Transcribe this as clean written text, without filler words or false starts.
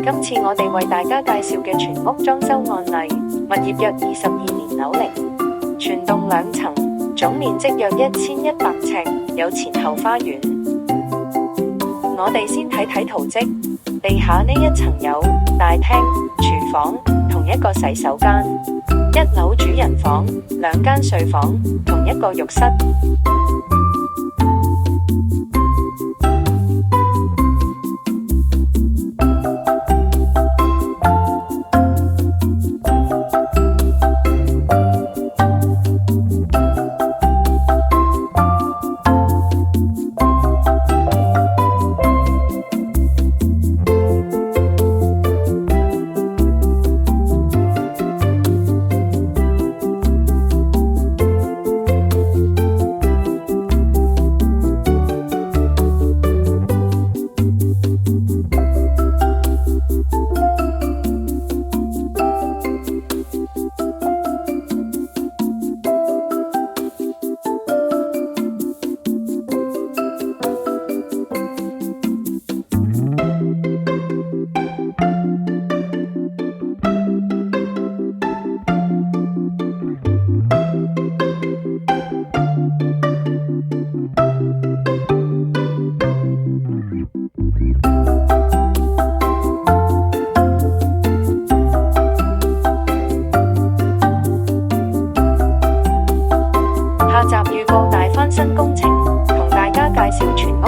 今次我哋為大家介紹嘅全屋裝修案例，物業約22年樓齡，全棟2層，總面積約1100尺，有前後花園。我哋先睇睇圖則，地下呢一層有大廳、廚房同一個洗手間，1樓主人房、2間睡房同一個浴室。下集預告大翻新工程，同大家介紹全屋